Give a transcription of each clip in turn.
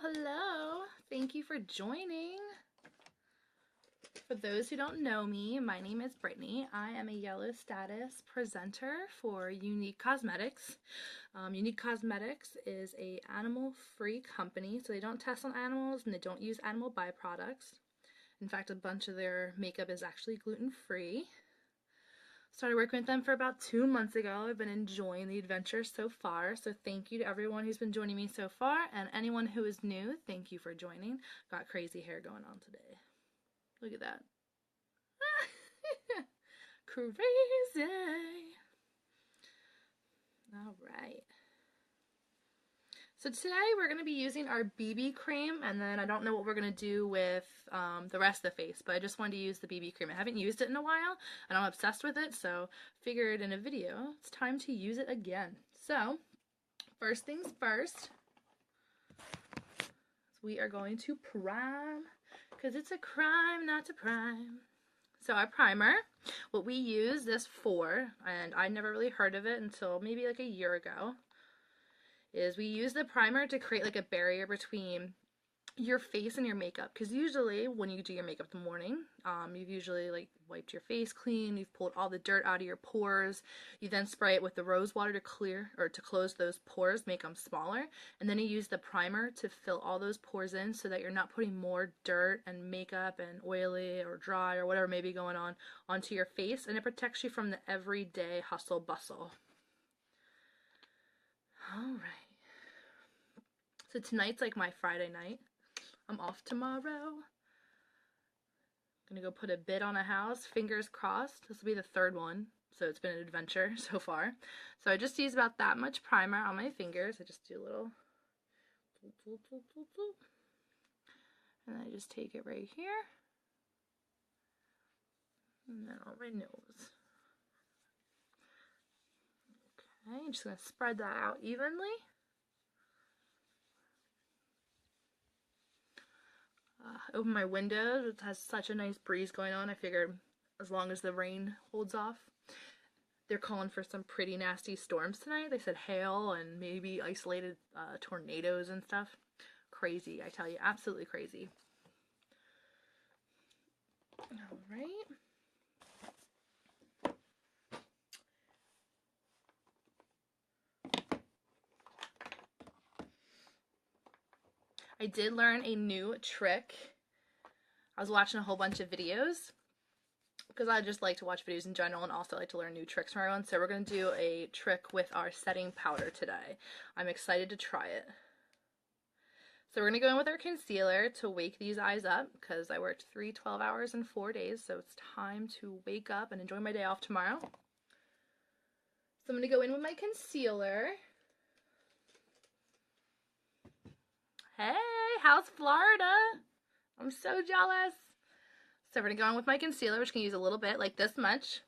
Hello. Thank you for joining. For those who don't know me, my name is Brittany. I am a yellow status presenter for Unique Cosmetics. Unique Cosmetics is a animal-free company, so they don't test on animals and they don't use animal byproducts. In fact, a bunch of their makeup is actually gluten-free. Started working with them for about 2 months ago. I've been enjoying the adventure so far, so thank you to everyone who's been joining me so far, and anyone who is new, thank you for joining. Got crazy hair going on today. Look at that. Crazy. All right. So today we're going to be using our BB cream, and then I don't know what we're going to do with the rest of the face, but I just wanted to use the BB cream. I haven't used it in a while, and I'm obsessed with it, so figured in a video, it's time to use it again. So, first things first, we are going to prime, because it's a crime not to prime. So our primer, what we use this for, and I never really heard of it until maybe like a year ago, is we use the primer to create like a barrier between your face and your makeup, because usually when you do your makeup in the morning, you've usually like wiped your face clean, you've pulled all the dirt out of your pores, you then spray it with the rose water to clear or to close those pores, make them smaller, and then you use the primer to fill all those pores in so that you're not putting more dirt and makeup and oily or dry or whatever may be going on onto your face, and it protects you from the everyday hustle bustle. Alright. So tonight's like my Friday night. I'm off tomorrow. I'm gonna go put a bid on a house, fingers crossed. This will be the third one, so it's been an adventure so far. So I just use about that much primer on my fingers. I just do a little, and I just take it right here, and then on my nose. Okay, I'm just gonna spread that out evenly. Open my window. It has such a nice breeze going on. I figured as long as the rain holds off. They're calling for some pretty nasty storms tonight. They said hail and maybe isolated tornadoes and stuff. Crazy, I tell you, absolutely crazy. All right. I did learn a new trick. I was watching a whole bunch of videos because I just like to watch videos in general and also like to learn new tricks from everyone. So we're going to do a trick with our setting powder today. I'm excited to try it. So we're going to go in with our concealer to wake these eyes up because I worked 3 12 hours in 4 days. So it's time to wake up and enjoy my day off tomorrow. So I'm going to go in with my concealer. Hey, how's Florida? I'm so jealous. So we're going to go on with my concealer, which can use a little bit, like this much.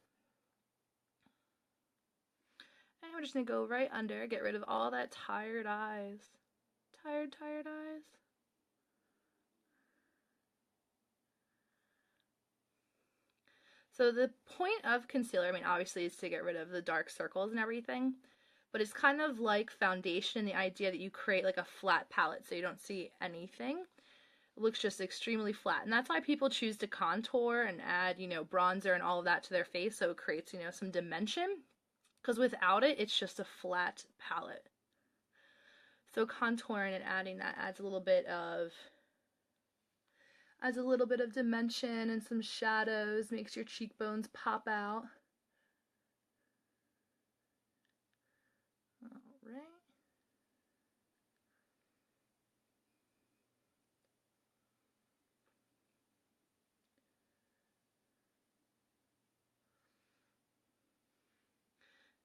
And we're just going to go right under, get rid of all that tired eyes. Tired eyes. So the point of concealer, I mean, obviously, is to get rid of the dark circles and everything. But it's kind of like foundation, the idea that you create like a flat palette so you don't see anything. It looks just extremely flat. And that's why people choose to contour and add, bronzer and all of that to their face so it creates, some dimension. Because without it, it's just a flat palette. So contouring and adding that adds a little bit of dimension and some shadows, makes your cheekbones pop out. Right.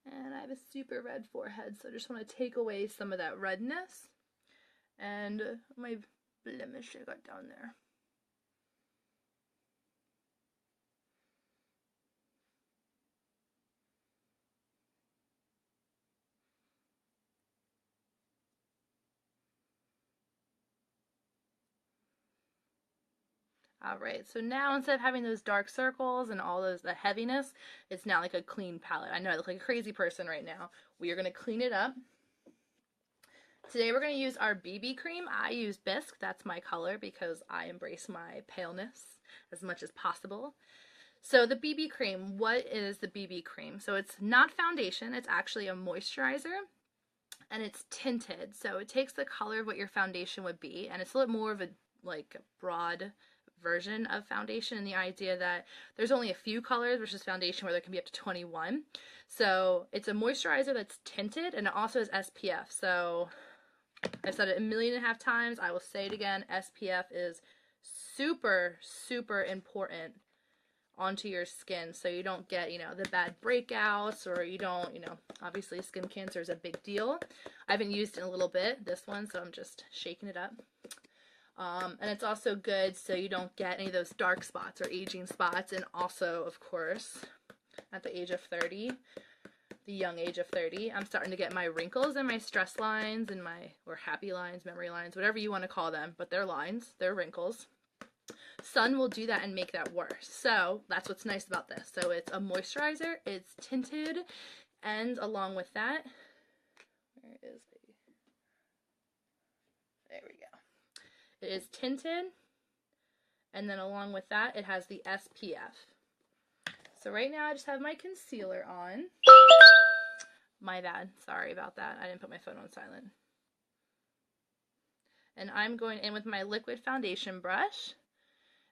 And I have a super red forehead, so I just want to take away some of that redness and my blemish I got down there. Alright, so now instead of having those dark circles and all the heaviness, it's now like a clean palette. I know I look like a crazy person right now. We are going to clean it up. Today we're going to use our BB cream. I use Bisque. That's my color because I embrace my paleness as much as possible. So the BB cream, what is the BB cream? So it's not foundation, it's actually a moisturizer, and it's tinted. So it takes the color of what your foundation would be, and it's a little more of a like broad version of foundation, and the idea that there's only a few colors versus foundation where there can be up to 21. So it's a moisturizer that's tinted, and it also has SPF. So I've said it 1.5 million times. I will say it again. SPF is super, super important onto your skin so you don't get, the bad breakouts, or you don't, obviously skin cancer is a big deal. I haven't used it in a little bit, this one, so I'm just shaking it up. And it's also good so you don't get any of those dark spots or aging spots. And also, of course, at the age of 30, the young age of 30, I'm starting to get my wrinkles and my stress lines and or happy lines, memory lines, whatever you want to call them, but they're lines, they're wrinkles. Sun will do that and make that worse. So that's what's nice about this. So it's a moisturizer, it's tinted, and along with that, there we go. It is tinted, and then along with that, it has the SPF. So right now I just have my concealer on. My bad, sorry about that. I didn't put my phone on silent. And I'm going in with my liquid foundation brush.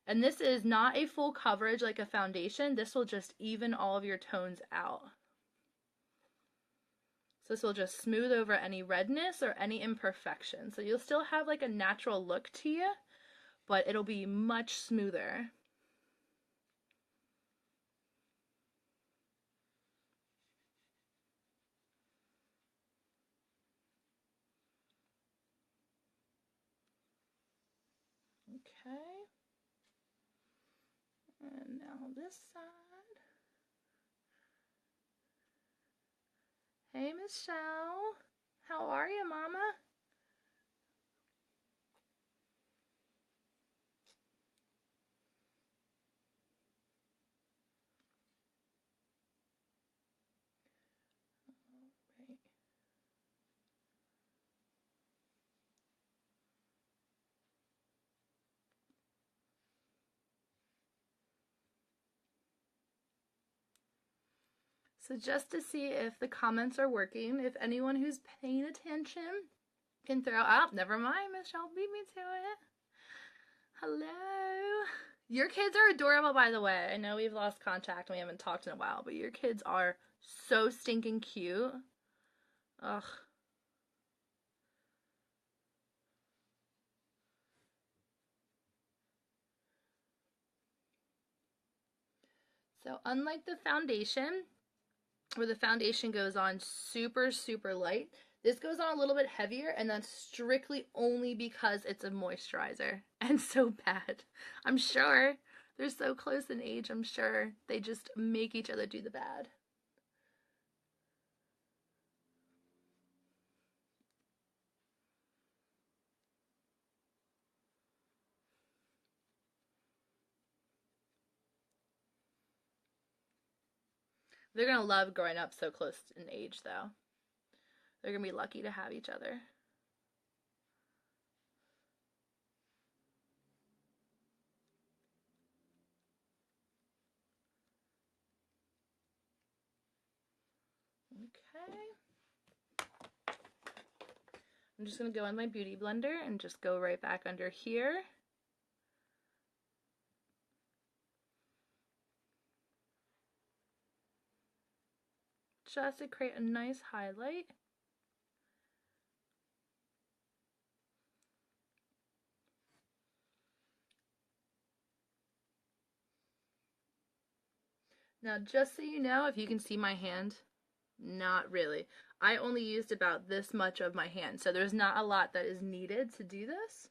And this is not a full coverage like a foundation. This will just even all of your tones out. So this will just smooth over any redness or any imperfection. So you'll still have like a natural look to you, but it'll be much smoother. Okay. And now this side. Hey, Michelle. How are you, Mama? Right. So just to see if the comments are working, if anyone who's paying attention can throw out, never mind, Michelle beat me to it. Hello. Your kids are adorable, by the way. I know we've lost contact and we haven't talked in a while, but your kids are so stinking cute. Ugh. So unlike the foundation, where the foundation goes on super, super light, this goes on a little bit heavier, and that's strictly only because it's a moisturizer. And so bad. I'm sure. They're so close in age, I'm sure. They just make each other do the bad. They're gonna love growing up so close in age, though. They're gonna be lucky to have each other. Okay. I'm just gonna go in my beauty blender and just go right back under here. Just to create a nice highlight. Now, just so you know, if you can see my hand, not really. I only used about this much of my hand, so there's not a lot that is needed to do this.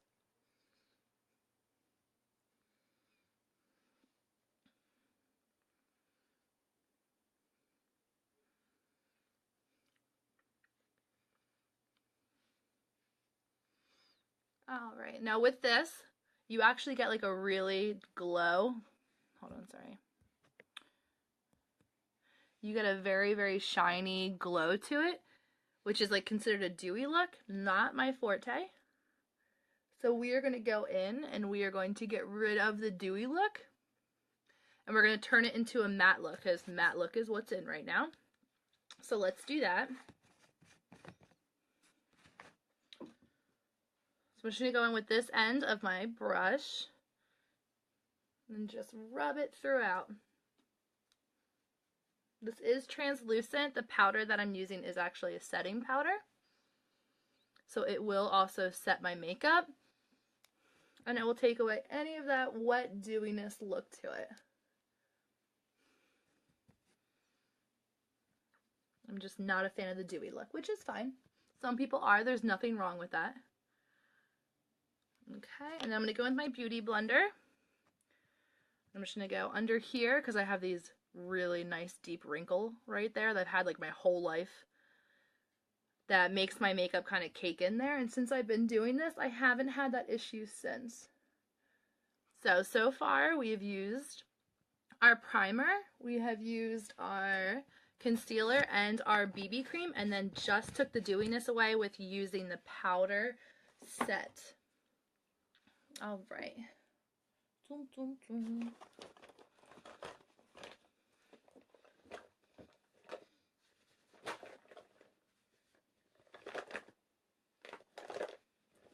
All right, now with this, you actually get like a really glow. Hold on, sorry. You get a very, very shiny glow to it, which is like considered a dewy look, not my forte. So we are going to go in and we are going to get rid of the dewy look. And we're going to turn it into a matte look, because matte look is what's in right now. So let's do that. So I'm just going to go in with this end of my brush and just rub it throughout. This is translucent. The powder that I'm using is actually a setting powder. So it will also set my makeup. And it will take away any of that wet dewiness look to it. I'm just not a fan of the dewy look, which is fine. Some people are. There's nothing wrong with that. Okay, and then I'm going to go with my Beauty Blender. I'm just going to go under here because I have these really nice deep wrinkle right there that I've had like my whole life. That makes my makeup kind of cake in there. And since I've been doing this, I haven't had that issue since. So far we've used our primer. We have used our concealer and our BB cream, and then just took the dewiness away with using the powder set. All right. Dun, dun, dun.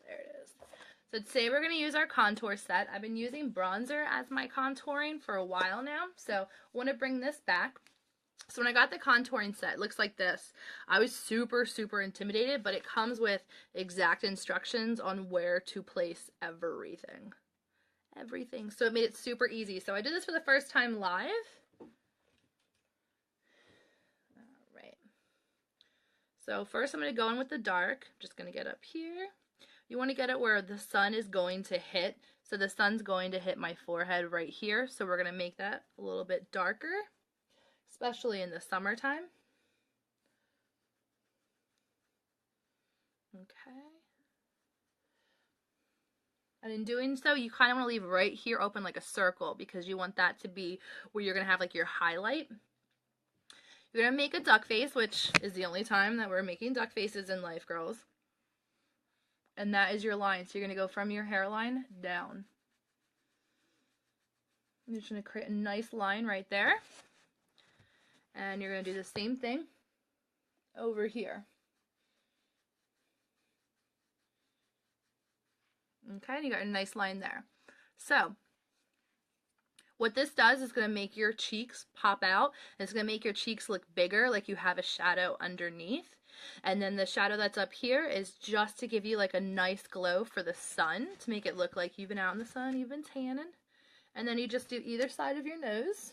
There it is. So today we're going to use our contour set. I've been using bronzer as my contouring for a while now, so I want to bring this back. So when I got the contouring set, it looks like this. I was super intimidated, but it comes with exact instructions on where to place everything. So it made it super easy. So I did this for the first time live. All right. So first I'm going to go in with the dark. I'm just going to get up here. You want to get it where the sun is going to hit. So the sun's going to hit my forehead right here. So we're going to make that a little bit darker, especially in the summertime. Okay. And in doing so, you kind of want to leave right here open like a circle, because you want that to be where you're going to have like your highlight. You're going to make a duck face, which is the only time that we're making duck faces in life, girls. And that is your line. So you're going to go from your hairline down. You're just going to create a nice line right there. And you're going to do the same thing over here. Okay, and you got a nice line there. So what this does is going to make your cheeks pop out. It's going to make your cheeks look bigger, like you have a shadow underneath. And then the shadow that's up here is just to give you like a nice glow for the sun, to make it look like you've been out in the sun, you've been tanning. And then you just do either side of your nose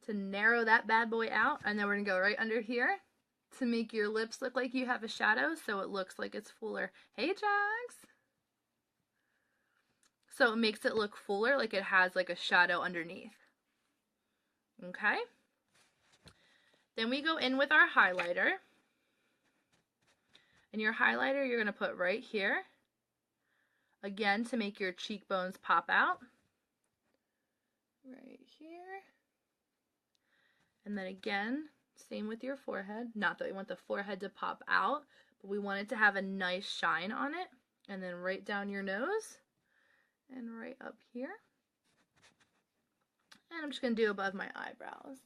to narrow that bad boy out. And then we're going to go right under here to make your lips look like you have a shadow, so it looks like it's fuller. Hey, Jax! So it makes it look fuller, like it has like a shadow underneath. Okay? Then we go in with our highlighter. And your highlighter you're going to put right here. Again, to make your cheekbones pop out. Right here. And then again, same with your forehead. Not that we want the forehead to pop out, but we want it to have a nice shine on it. And then right down your nose. And right up here. And I'm just going to do above my eyebrows.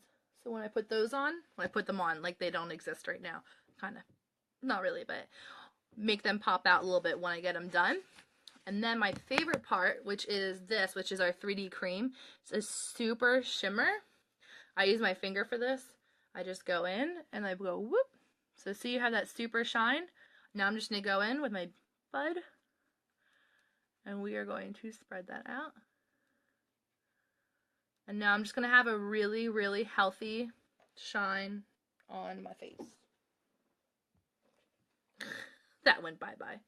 So when I put those on, well, I put them on like they don't exist right now. Kind of. Not really, but make them pop out a little bit when I get them done. And then my favorite part, which is this, which is our 3D cream. It's a super shimmer. I use my finger for this. I just go in and I go whoop. So see, you have that super shine. Now I'm just going to go in with my bud. And we are going to spread that out. And now I'm just going to have a really healthy shine on my face. That went bye-bye.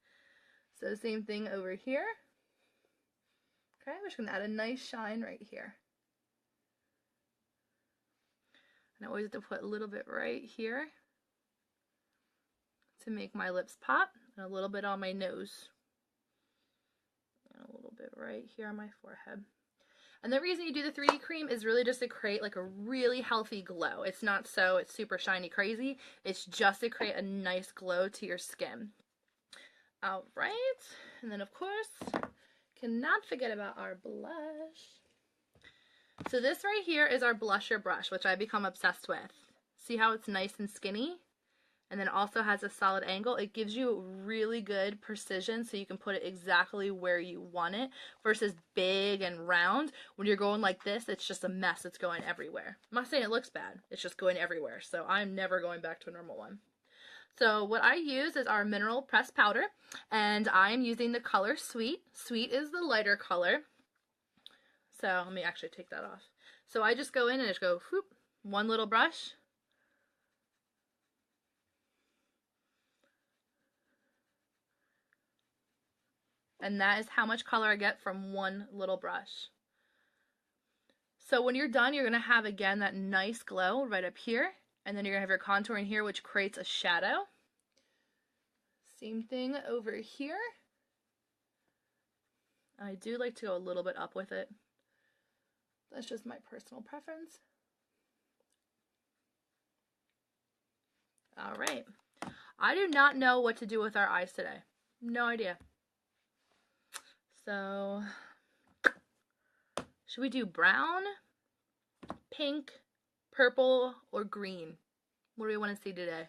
So same thing over here. Okay, we're just going to add a nice shine right here. And I always have to put a little bit right here to make my lips pop, and a little bit on my nose. And a little bit right here on my forehead. And the reason you do the 3D cream is really just to create like a really healthy glow. It's not so it's super shiny crazy. It's just to create a nice glow to your skin. All right. And then of course, cannot forget about our blush. So this right here is our blusher brush, which I've become obsessed with. See how it's nice and skinny? And then also has a solid angle. It gives you really good precision so you can put it exactly where you want it versus big and round. When you're going like this, it's just a mess. It's going everywhere. I'm not saying it looks bad. It's just going everywhere. So I'm never going back to a normal one. So what I use is our mineral pressed powder, and I'm using the color Sweet. Sweet is the lighter color. So let me actually take that off. So I just go in and just go whoop, one little brush. And that is how much color I get from one little brush. So when you're done, you're going to have, again, that nice glow right up here. And then you're going to have your contour in here, which creates a shadow. Same thing over here. I do like to go a little bit up with it. That's just my personal preference. All right. I do not know what to do with our eyes today. No idea. So, should we do brown, pink, purple, or green? What do we want to see today?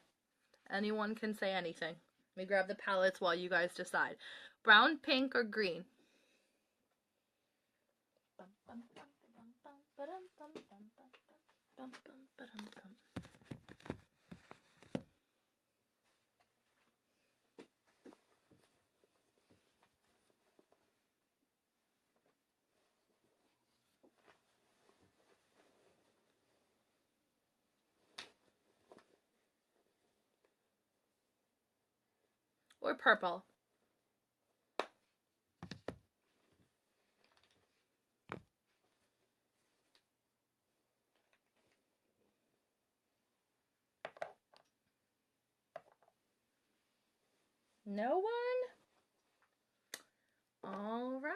Anyone can say anything. Let me grab the palettes while you guys decide. Brown, pink, or green? Or purple? No one? All right.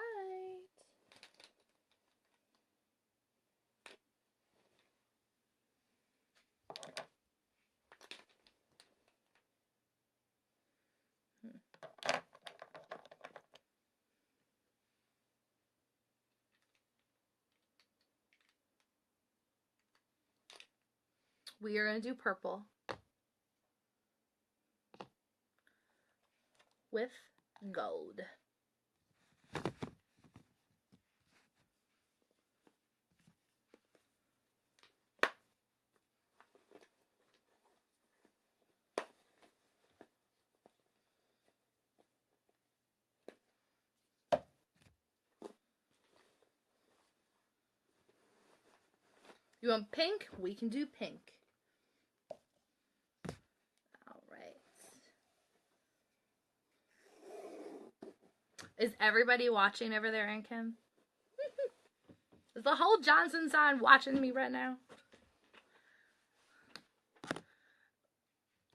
We are going to do purple with gold. You want pink? We can do pink. All right. Is everybody watching over there, Aunt Kim? Is the whole Johnson sign watching me right now?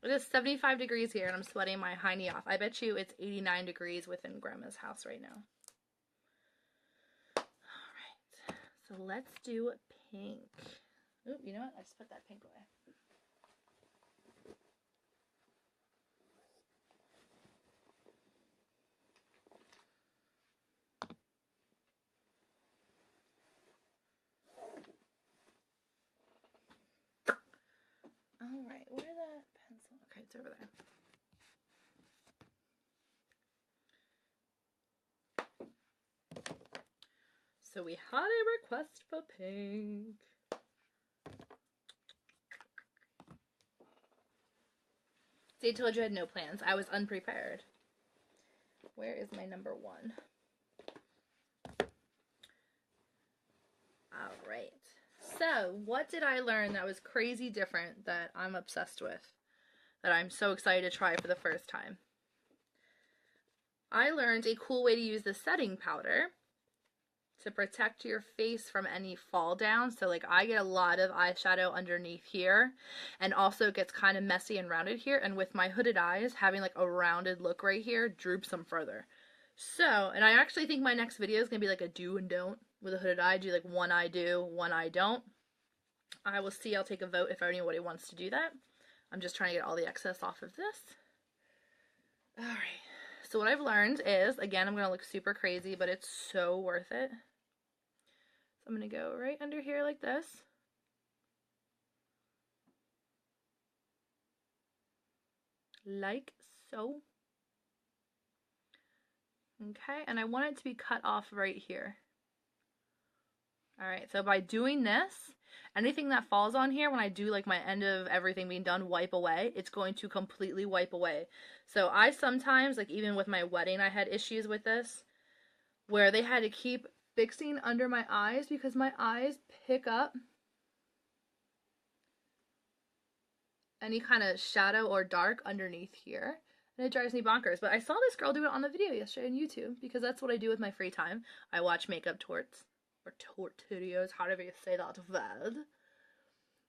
It is 75 degrees here and I'm sweating my hiney off. I bet you it's 89 degrees within Grandma's house right now. Alright, so let's do pink. Ooh, you know what? I just put that pink away. Alright, where's that pencil? Okay, it's over there. So we had a request for pink. See, I told you I had no plans. I was unprepared. Where is my number one? Alright. So, what did I learn that was crazy different that I'm obsessed with? That I'm so excited to try for the first time? I learned a cool way to use the setting powder to protect your face from any fall down. So like I get a lot of eyeshadow underneath here and also it gets kind of messy and rounded here. And with my hooded eyes, having like a rounded look right here droops them further. So, and I actually think my next video is going to be like a do and don't. with a hooded eye, do like one eye do, one eye don't. I will see, I'll take a vote if anybody wants to do that. I'm just trying to get all the excess off of this. Alright, so what I've learned is, again, I'm going to look super crazy, but it's so worth it. So I'm going to go right under here like this. Like so. Okay, and I want it to be cut off right here. Alright, so by doing this, anything that falls on here, when I do like my end of everything being done, wipe away, it's going to completely wipe away. So I sometimes, like even with my wedding, I had issues with this, where they had to keep fixing under my eyes because my eyes pick up any kind of shadow or dark underneath here. And it drives me bonkers. But I saw this girl do it on the video yesterday on YouTube because that's what I do with my free time. I watch makeup torts. Or tort videos, however you say that word.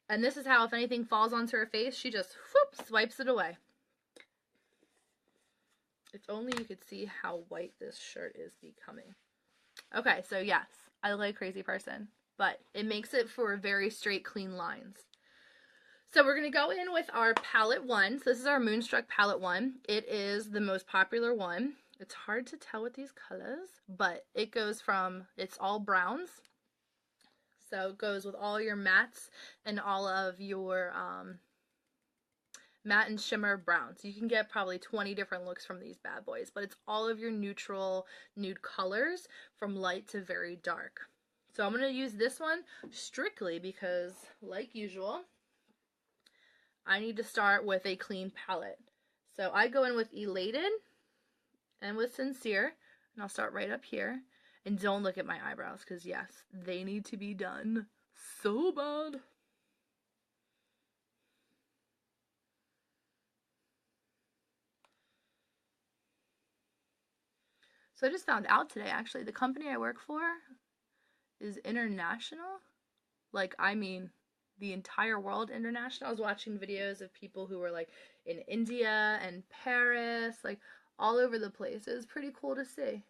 And this is how, if anything falls onto her face, she just whoop, swipes it away. If only you could see how white this shirt is becoming. Okay, so yes, I look like a crazy person, but it makes it for very straight, clean lines. So we're going to go in with our palette 1. So this is our Moonstruck palette 1. It is the most popular one. It's hard to tell with these colors, but it goes from, it's all browns. So it goes with all your mattes and all of your matte and shimmer browns. You can get probably 20 different looks from these bad boys, but it's all of your neutral nude colors from light to very dark. So I'm going to use this one strictly because, like usual, I need to start with a clean palette. So I go in with Elated and with Sincere, and I'll start right up here. And don't look at my eyebrows, because yes, they need to be done so bad. So I just found out today, actually, the company I work for is international. Like, I mean, the entire world international. I was watching videos of people who were like in India and Paris, like all over the place. It was pretty cool to see.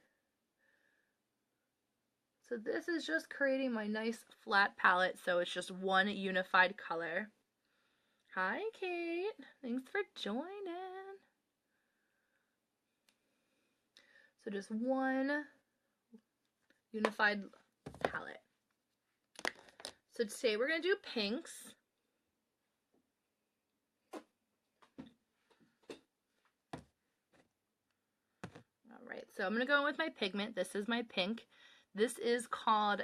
So this is just creating my nice flat palette, so it's just one unified color. Hi, Kate. Thanks for joining. So just one unified palette. So today we're going to do pinks. Alright, so I'm going to go in with my pigment. This is my pink. This is called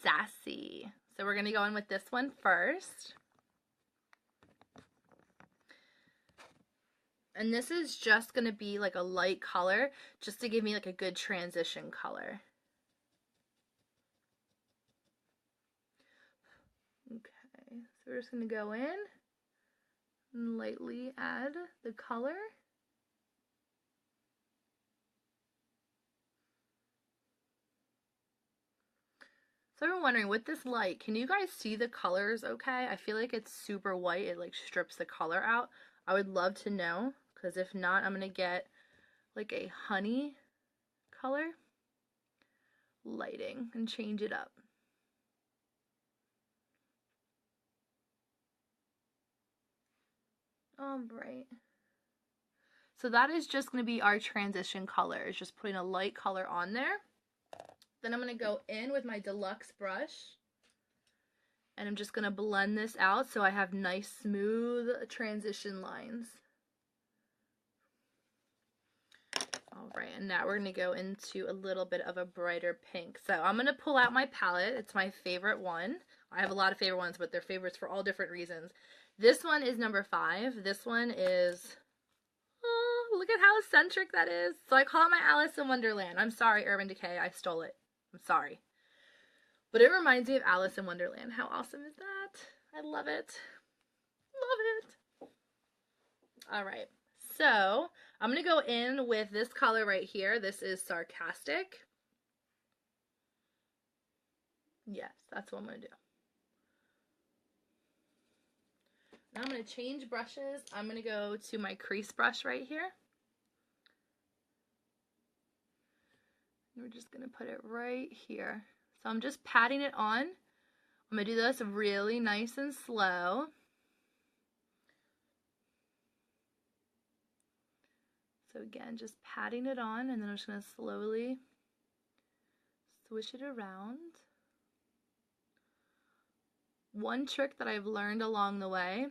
Sassy. So we're going to go in with this one first. And this is just going to be like a light color, just to give me like a good transition color. Okay, so we're just going to go in and lightly add the color. So I'm wondering, with this light, can you guys see the colors okay? I feel like it's super white. It like strips the color out. I would love to know, because if not, I'm going to get like a honey color lighting and change it up. All right. So that is just going to be our transition color. It's just putting a light color on there. Then I'm going to go in with my deluxe brush. And I'm just going to blend this out so I have nice, smooth transition lines. Alright, and now we're going to go into a little bit of a brighter pink. So I'm going to pull out my palette. It's my favorite one. I have a lot of favorite ones, but they're favorites for all different reasons. This one is number 5. This one is, oh, look at how eccentric that is. So I call it my Alice in Wonderland. I'm sorry, Urban Decay, I stole it. I'm sorry. But it reminds me of Alice in Wonderland. How awesome is that? I love it. Love it. Alright, so I'm going to go in with this color right here. This is Sarcastic. Yes, that's what I'm going to do. Now I'm going to change brushes. I'm going to go to my crease brush right here. We're just going to put it right here. So I'm just patting it on. I'm going to do this really nice and slow. So again, just patting it on, and then I'm just going to slowly swish it around. One trick that I've learned along the way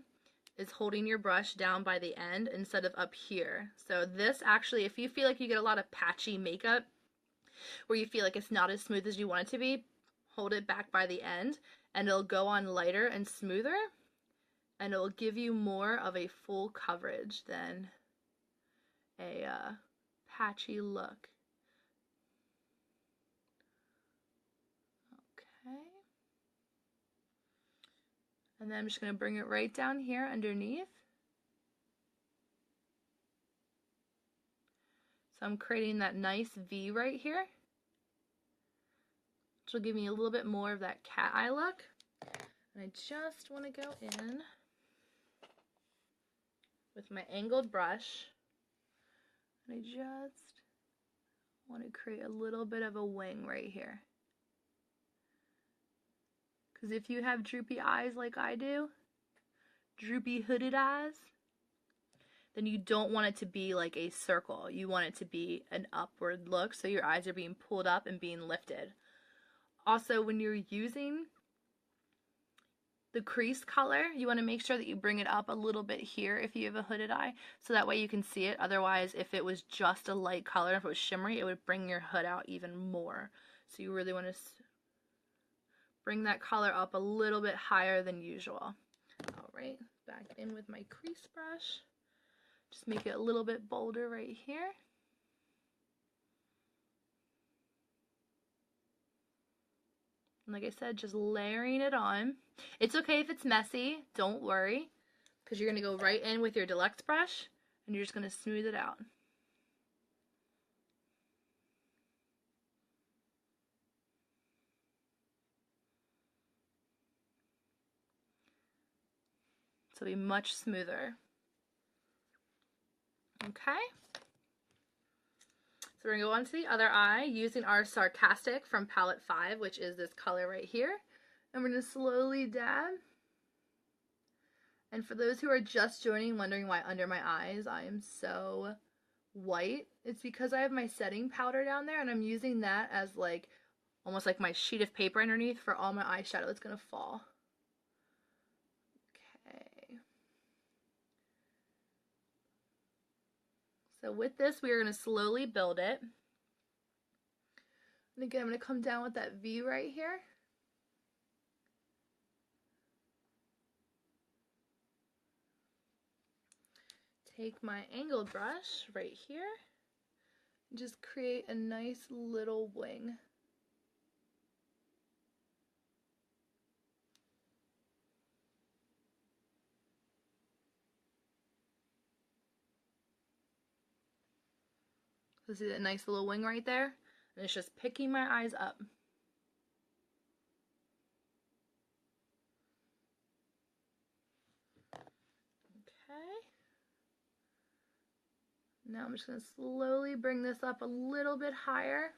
is holding your brush down by the end instead of up here. So this actually, if you feel like you get a lot of patchy makeup, where you feel like it's not as smooth as you want it to be, hold it back by the end, and it'll go on lighter and smoother, and it will give you more of a full coverage than a patchy look. Okay. And then I'm just going to bring it right down here underneath. So I'm creating that nice V right here, which will give me a little bit more of that cat eye look. And I just want to go in with my angled brush, and I just want to create a little bit of a wing right here. Because if you have droopy eyes like I do, droopy hooded eyes, then you don't want it to be like a circle. You want it to be an upward look, so your eyes are being pulled up and being lifted. Also, when you're using the crease color, you want to make sure that you bring it up a little bit here if you have a hooded eye, so that way you can see it. Otherwise, if it was just a light color, if it was shimmery, it would bring your hood out even more. So you really want to bring that color up a little bit higher than usual. All right, back in with my crease brush. Just make it a little bit bolder right here. And like I said, just layering it on. It's okay if it's messy, don't worry, because you're going to go right in with your deluxe brush and you're just going to smooth it out. So it'll be much smoother. Okay. So we're going to go on to the other eye using our Sarcastic from palette 5, which is this color right here. And we're going to slowly dab. And for those who are just joining, wondering why under my eyes I am so white, it's because I have my setting powder down there, and I'm using that as like almost like my sheet of paper underneath for all my eyeshadow that's going to fall. Okay. So with this, we are going to slowly build it. And again, I'm going to come down with that V right here. Take my angled brush right here and just create a nice little wing. So see that nice little wing right there? And it's just picking my eyes up. Okay. Now I'm just going to slowly bring this up a little bit higher,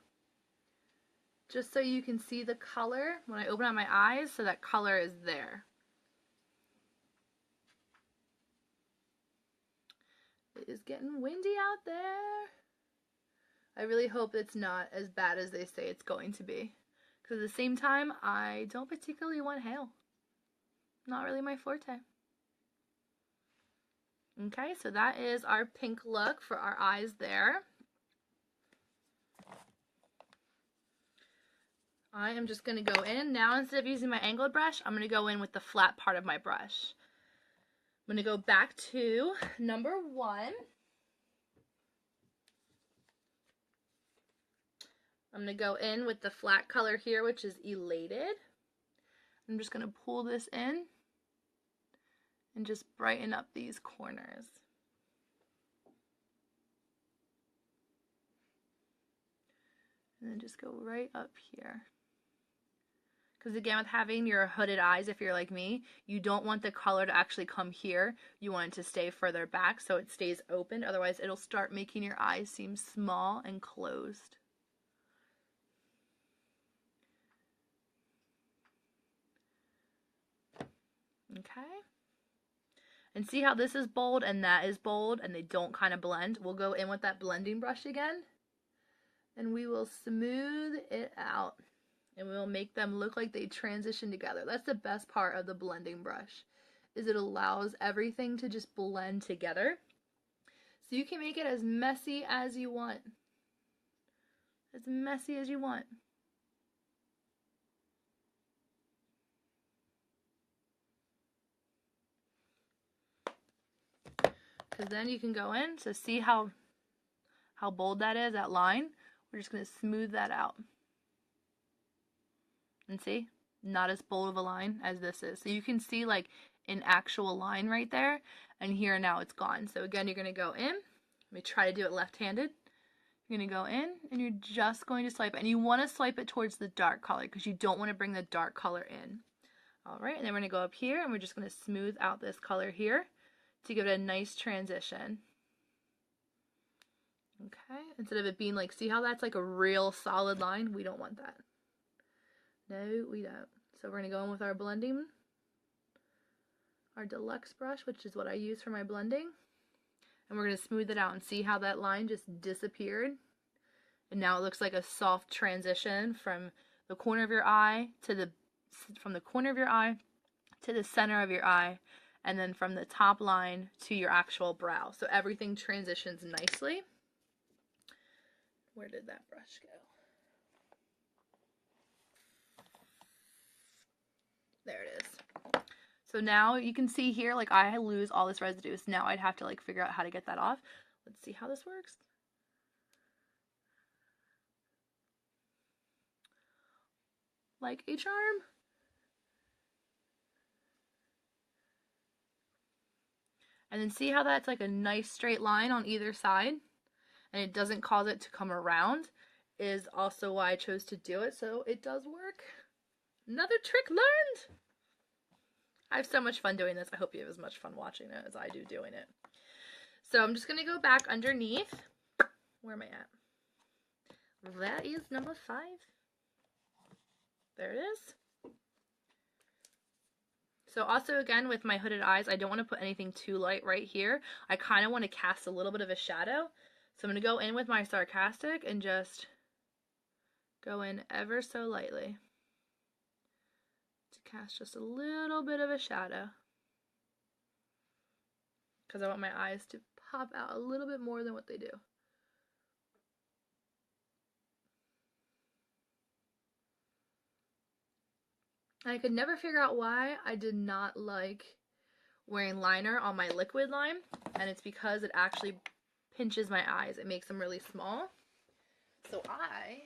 just so you can see the color when I open up my eyes, so that color is there. It is getting windy out there. I really hope it's not as bad as they say it's going to be, because at the same time, I don't particularly want hail. Not really my forte. Okay, so that is our pink look for our eyes there. I am just going to go in. Now, instead of using my angled brush, I'm going to go in with the flat part of my brush. I'm going to go back to number 1. I'm going to go in with the flat color here, which is Elated. I'm just going to pull this in and just brighten up these corners. And then just go right up here. Because again, with having your hooded eyes, if you're like me, you don't want the color to actually come here. You want it to stay further back so it stays open. Otherwise, it'll start making your eyes seem small and closed. Okay. And see how this is bold and that is bold and they don't kind of blend? We'll go in with that blending brush again and we will smooth it out and we'll make them look like they transition together. That's the best part of the blending brush, is it allows everything to just blend together. So you can make it as messy as you want. As messy as you want. Because then you can go in, so see how bold that is, that line? We're just going to smooth that out. And see? Not as bold of a line as this is. So you can see like an actual line right there, and here now it's gone. So again, you're going to go in. Let me try to do it left-handed. You're going to go in, and you're just going to swipe it. And you want to swipe it towards the dark color because you don't want to bring the dark color in. All right, and then we're going to go up here, and we're just going to smooth out this color here to give it a nice transition. Okay, instead of it being like, see how that's like a real solid line? We don't want that. No, we don't. So we're going to go in with our blending, our deluxe brush, which is what I use for my blending. And we're going to smooth it out and see how that line just disappeared. And now it looks like a soft transition from the corner of your eye to from the corner of your eye to the center of your eye, and then from the top line to your actual brow. So everything transitions nicely. Where did that brush go? There it is. So now you can see here, like I lose all this residue. So now I'd have to like figure out how to get that off. Let's see how this works. Like a charm. And then see how that's like a nice straight line on either side, and it doesn't cause it to come around, is also why I chose to do it. So it does work. Another trick learned. I have so much fun doing this. I hope you have as much fun watching it as I do doing it. So I'm just going to go back underneath. Where am I at? That is number 5. There it is. So also again with my hooded eyes, I don't want to put anything too light right here. I kind of want to cast a little bit of a shadow. So I'm going to go in with my Sarcastic and just go in ever so lightly to cast just a little bit of a shadow. Because I want my eyes to pop out a little bit more than what they do. I could never figure out why I did not like wearing liner on my liquid line, and it's because it actually pinches my eyes. It makes them really small. So I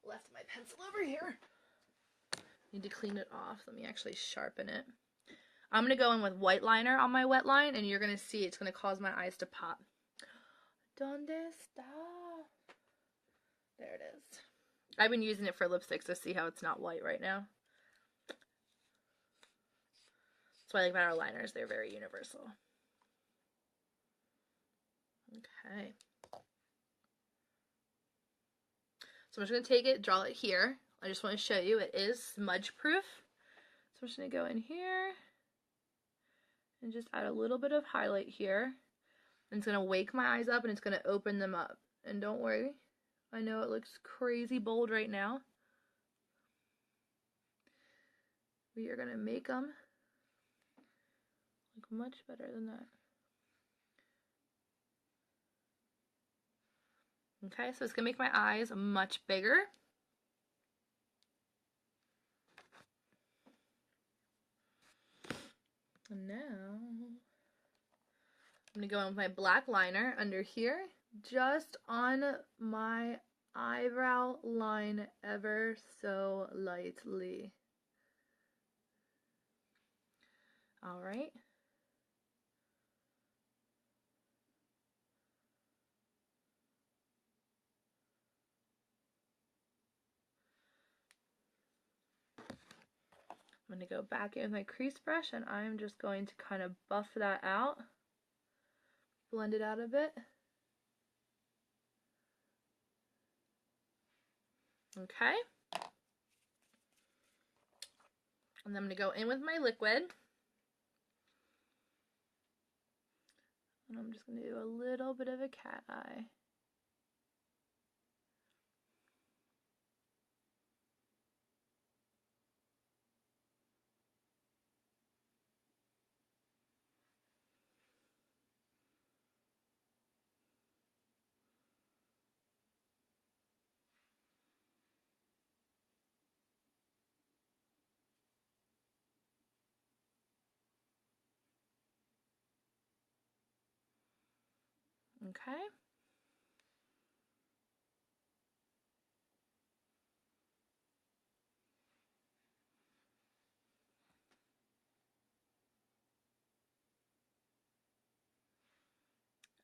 left my pencil over here. Need to clean it off. Let me actually sharpen it. I'm going to go in with white liner on my wet line, and you're going to see it's going to cause my eyes to pop. Donde está? There it is. I've been using it for lipstick, so see how it's not white right now. That's why I like about our liners. They're very universal. Okay. So I'm just going to take it, draw it here. I just want to show you it is smudge proof. So I'm just going to go in here and just add a little bit of highlight here. And it's going to wake my eyes up and it's going to open them up. And don't worry, I know it looks crazy bold right now. We are going to make them look much better than that. Okay, so it's going to make my eyes much bigger. And now I'm going to go in with my black liner under here, just on my eyebrow line ever so lightly. All right. I'm going to go back in with my crease brush and I'm just going to kind of buff that out, blend it out a bit. Okay. And I'm going to go in with my liquid. And I'm just going to do a little bit of a cat eye. Okay.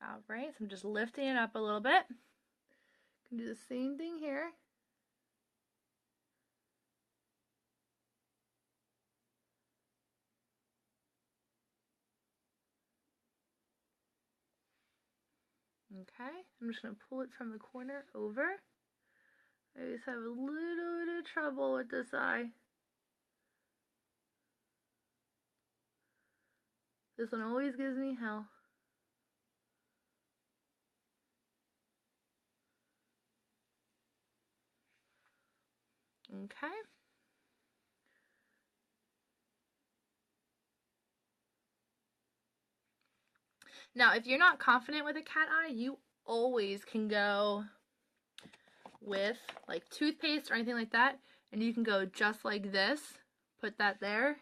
All right, so I'm just lifting it up a little bit. Can do the same thing here. Okay, I'm just going to pull it from the corner over. I always have a little bit of trouble with this eye. This one always gives me hell. Okay. Now, if you're not confident with a cat eye, you always can go with like toothpaste or anything like that, and you can go just like this, put that there,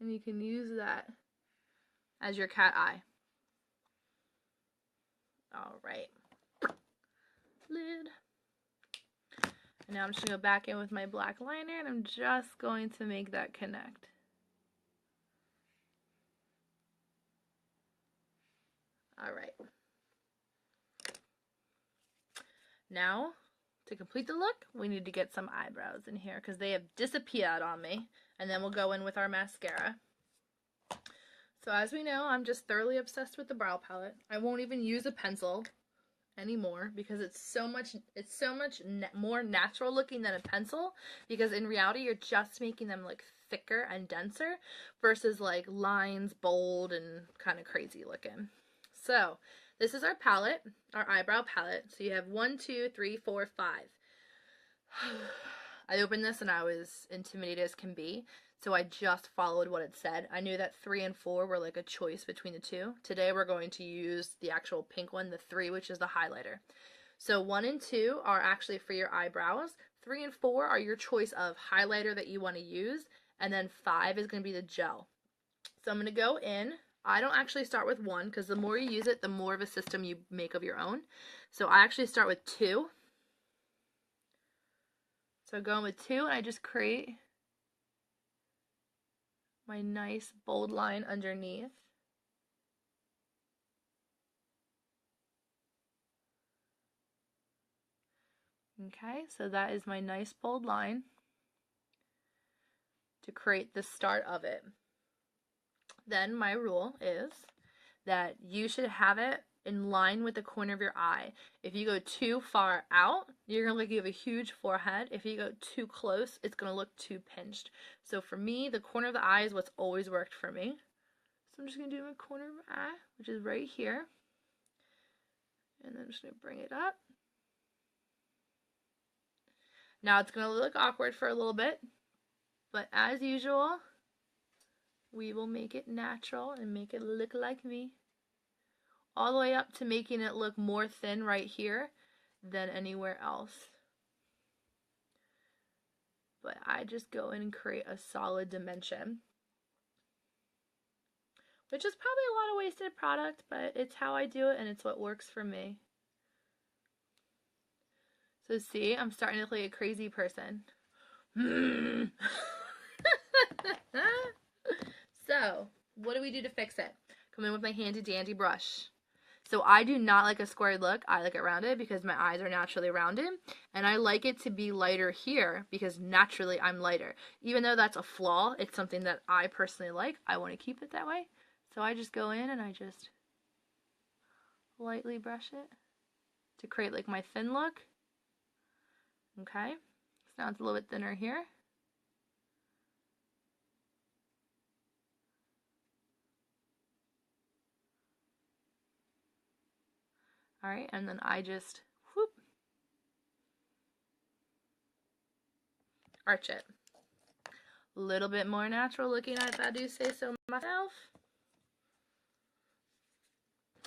and you can use that as your cat eye. All right. Lid. And now I'm just going to go back in with my black liner, and I'm just going to make that connect. All right. Now, to complete the look, we need to get some eyebrows in here because they have disappeared on me. And then we'll go in with our mascara. So as we know, I'm just thoroughly obsessed with the brow palette. I won't even use a pencil anymore because it's so much more natural looking than a pencil, because in reality you're just making them like thicker and denser versus like lines bold and kind of crazy looking. So this is our palette, our eyebrow palette. So you have 1, 2, 3, 4, 5. I opened this and I was intimidated as can be, so I just followed what it said. I knew that 3 and 4 were like a choice between the two. Today we're going to use the actual pink one, the 3, which is the highlighter. So 1 and 2 are actually for your eyebrows. 3 and 4 are your choice of highlighter that you want to use, and then 5 is going to be the gel. So I'm going to go in. I don't actually start with 1 because the more you use it, the more of a system you make of your own. So I actually start with 2. So going with 2, and I just create my nice bold line underneath. Okay, so that is my nice bold line to create the start of it. Then my rule is that you should have it in line with the corner of your eye. If you go too far out, you're gonna look like you have a huge forehead. If you go too close, it's gonna look too pinched. So for me, the corner of the eye is what's always worked for me. So I'm just gonna do my corner of my eye, which is right here. And then I'm just gonna bring it up. Now it's gonna look awkward for a little bit, but as usual, we will make it natural and make it look like me. All the way up to making it look more thin right here than anywhere else. But I just go in and create a solid dimension, which is probably a lot of wasted product, but it's how I do it and it's what works for me. So see, I'm starting to look like a crazy person. So, what do we do to fix it? Come in with my handy dandy brush. So I do not like a squared look. I like it rounded because my eyes are naturally rounded. And I like it to be lighter here because naturally I'm lighter. Even though that's a flaw, it's something that I personally like. I want to keep it that way. So I just go in and I just lightly brush it to create like my thin look. Okay, so now it's a little bit thinner here. Alright, and then I just, whoop, arch it. A little bit more natural looking, if I do say so myself.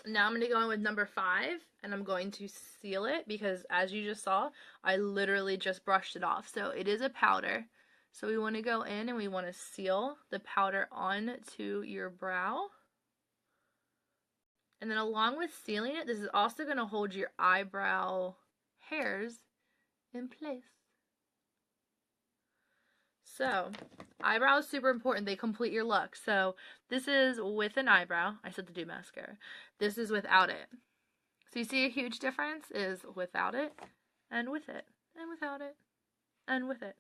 Now I'm going to go in with number 5, and I'm going to seal it because, as you just saw, I literally just brushed it off. So it is a powder. So we want to go in and we want to seal the powder onto your brow. And then along with sealing it, this is also going to hold your eyebrow hairs in place. So, eyebrow is super important. They complete your look. So, this is with an eyebrow. I said to do mascara. This is without it. So, you see a huge difference is without it and with it and without it and with it.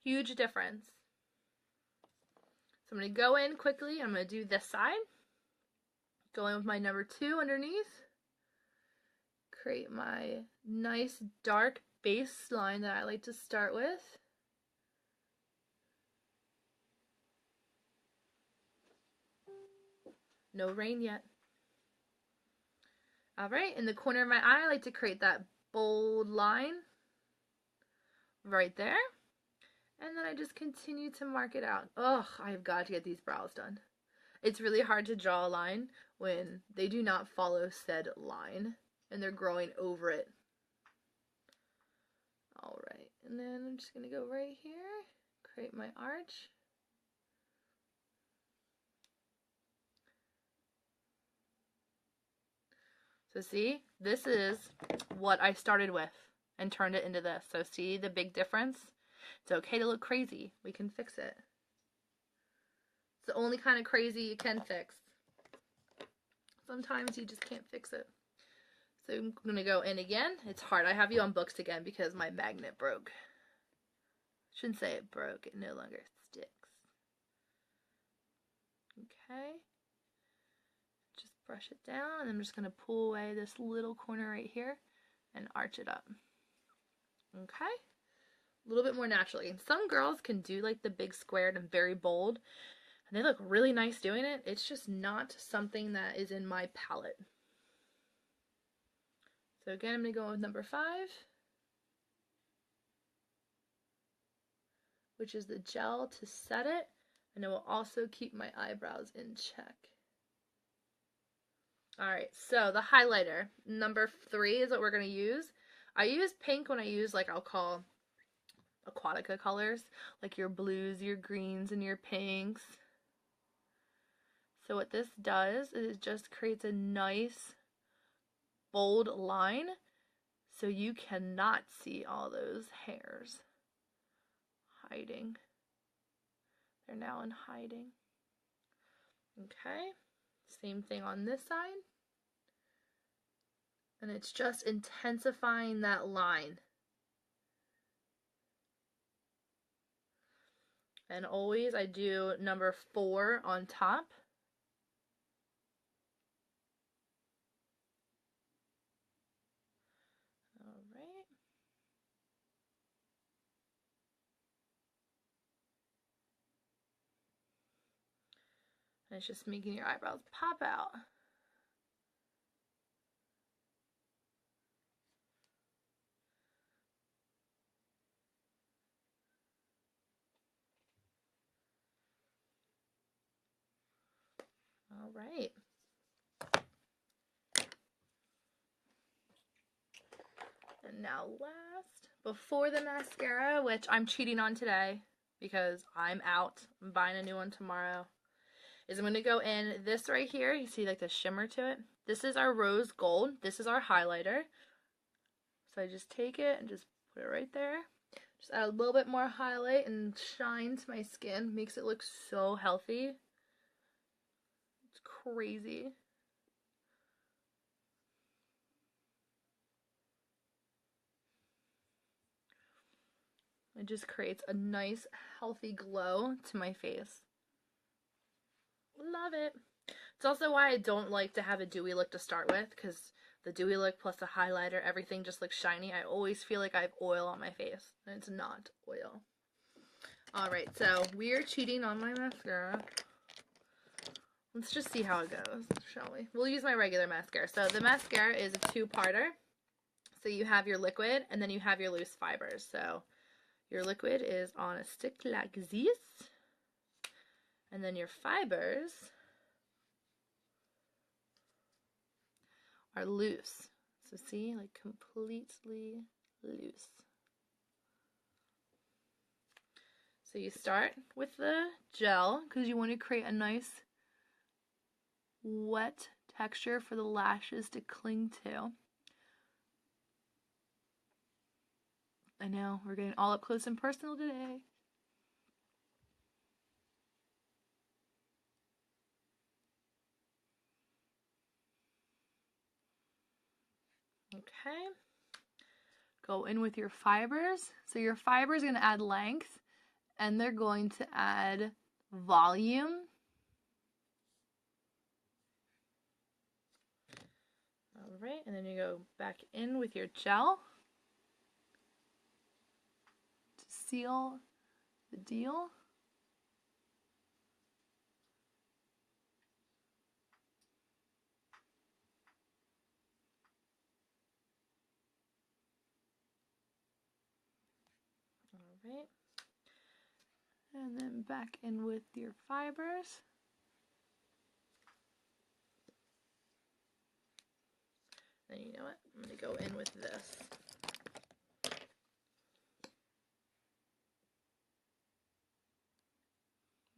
Huge difference. So, I'm going to go in quickly. I'm going to do this side. Go in with my number 2 underneath. Create my nice dark base line that I like to start with. No rain yet. Alright, in the corner of my eye, I like to create that bold line right there. And then I just continue to mark it out. Ugh, I've got to get these brows done. It's really hard to draw a line when they do not follow said line and they're growing over it. Alright, and then I'm just going to go right here, create my arch. So see, this is what I started with and turned it into this. So see the big difference? It's okay to look crazy. We can fix it. It's the only kind of crazy you can fix. Sometimes you just can't fix it. So I'm going to go in again. It's hard. I have you on books again because my magnet broke. Shouldn't say it broke. It no longer sticks. Okay. Just brush it down, and I'm just going to pull away this little corner right here and arch it up. Okay? A little bit more naturally. Some girls can do like the big squared and very bold, and they look really nice doing it. It's just not something that is in my palette. So again, I'm going to go with number 5, which is the gel to set it, and it will also keep my eyebrows in check. Alright, so the highlighter, number 3 is what we're going to use. I use pink when I use, like, I'll call Aquatica colors, like your blues, your greens, and your pinks. So what this does is it just creates a nice, bold line, so you cannot see all those hairs hiding. They're now in hiding. Okay. Same thing on this side. And it's just intensifying that line. And always I do number 4 on top. Alright. And it's just making your eyebrows pop out. All right. And now last, before the mascara, which I'm cheating on today because I'm out. I'm buying a new one tomorrow, is I'm going to go in this right here. You see like the shimmer to it? This is our rose gold. This is our highlighter. So I just take it and just put it right there. Just add a little bit more highlight and shine to my skin. Makes it look so healthy. It's crazy. It just creates a nice, healthy glow to my face. Love it. It's also why I don't like to have a dewy look to start with, because the dewy look plus the highlighter, everything just looks shiny. I always feel like I have oil on my face, and it's not oil. Alright, so we are cheating on my mascara. Let's just see how it goes, shall we? We'll use my regular mascara. So the mascara is a two-parter. So you have your liquid, and then you have your loose fibers. So your liquid is on a stick like this, and then your fibers are loose. So see, like completely loose. So you start with the gel because you want to create a nice wet texture for the lashes to cling to. I know, we're getting all up close and personal today. Okay. Go in with your fibers. So your fibers are going to add length, and they're going to add volume. All right, and then you go back in with your gel to seal the deal. All right. And then back in with your fibers. And you know what? I'm going to go in with this.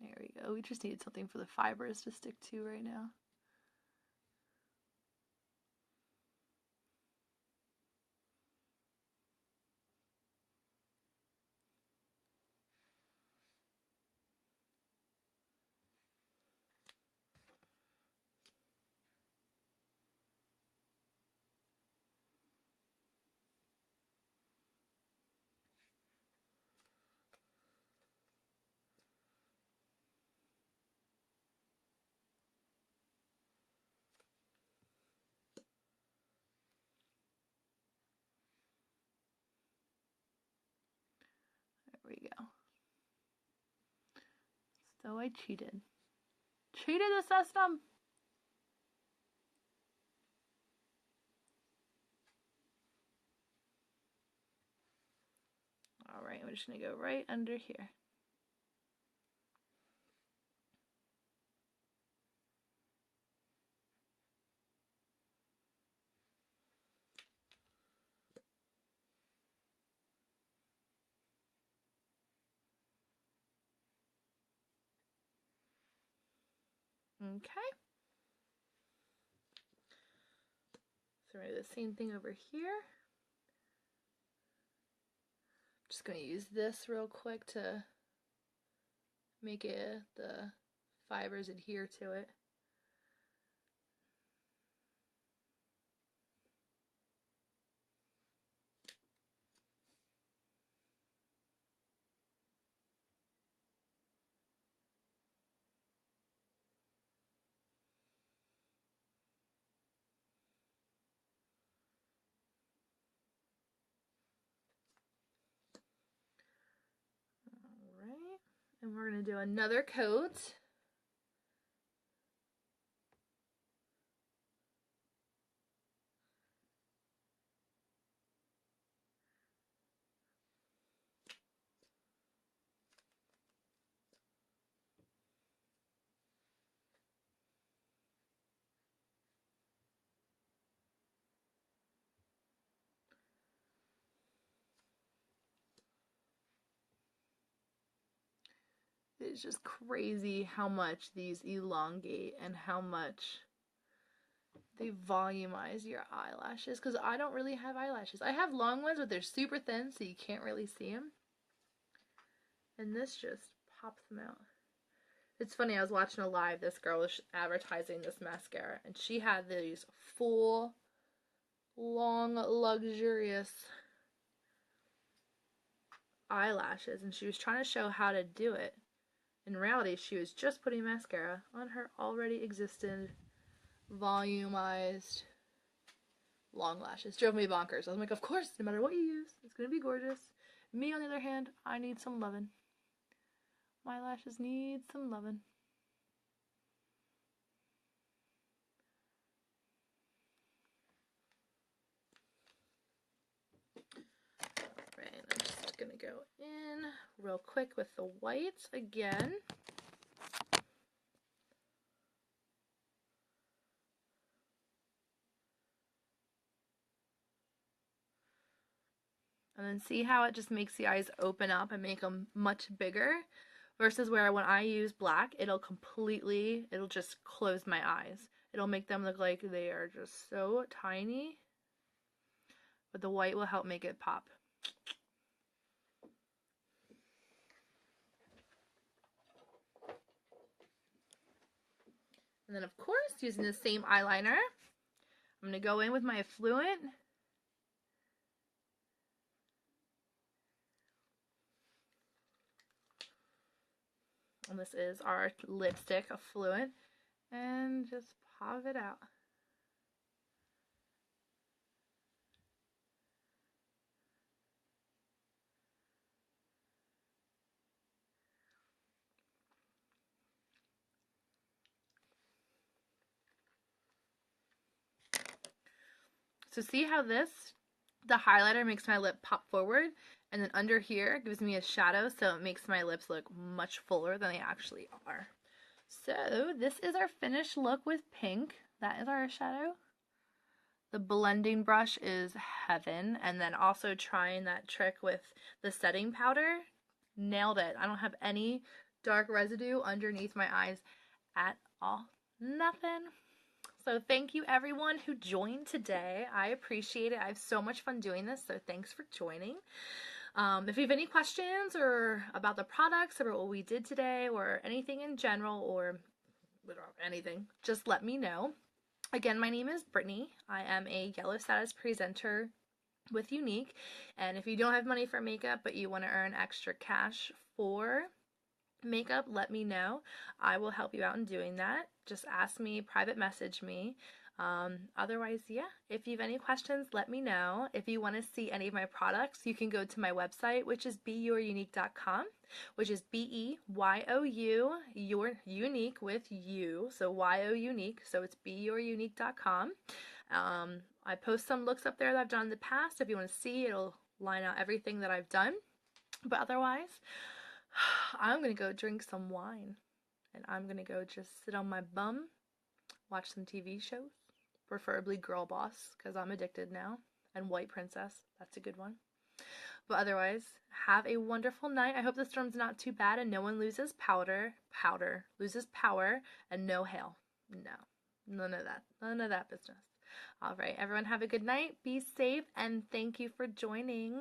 There we go. We just needed something for the fibers to stick to right now. There we go. So I cheated. Cheated the system! Alright, I'm just going to go right under here. Okay. So we're going to do the same thing over here. Just going to use this real quick to make the fibers adhere to it. Alright, and we're going to do another coat. It's just crazy how much these elongate and how much they volumize your eyelashes, because I don't really have eyelashes. I have long ones, but they're super thin, so you can't really see them. And this just pops them out. It's funny, I was watching a live, this girl was advertising this mascara, and she had these full, long, luxurious eyelashes, and she was trying to show how to do it. In reality, she was just putting mascara on her already existent, volumized, long lashes. Drove me bonkers. I was like, of course, no matter what you use, it's going to be gorgeous. Me, on the other hand, I need some loving. My lashes need some loving. going to go in real quick with the whites again. And then see how it just makes the eyes open up and make them much bigger versus where when I use black, it'll just close my eyes. It'll make them look like they are just so tiny, but the white will help make it pop. And then of course, using the same eyeliner, I'm going to go in with my Affluent. And this is our lipstick Affluent, and just pop it out. So see how the highlighter makes my lip pop forward, and then under here gives me a shadow, so it makes my lips look much fuller than they actually are. So this is our finished look with pink. That is our shadow. The blending brush is heaven, and then also trying that trick with the setting powder. Nailed it. I don't have any dark residue underneath my eyes at all. Nothing. So thank you everyone who joined today. I appreciate it. I have so much fun doing this, so thanks for joining. If you have any questions or about the products or what we did today or anything in general or anything, just let me know. Again, my name is Brittany. I am a Yellow Status presenter with Younique, and if you don't have money for makeup but you want to earn extra cash for makeup, let me know. I will help you out in doing that. Just ask me, private message me. Otherwise, yeah, if you have any questions, let me know. If you want to see any of my products, you can go to my website, which is beyouryounique.com, which is BEYOU, your unique with you, so YO unique, so it's beyouryounique.com. I post some looks up there that I've done in the past. If you want to see, it'll line out everything that I've done. But otherwise, I'm going to go drink some wine, and I'm going to go just sit on my bum, watch some TV shows, preferably Girl Boss, because I'm addicted now, and White Princess, that's a good one. But otherwise, have a wonderful night. I hope the storm's not too bad and no one loses loses power, and no hail. No, none of that business. All right, everyone have a good night, be safe, and thank you for joining.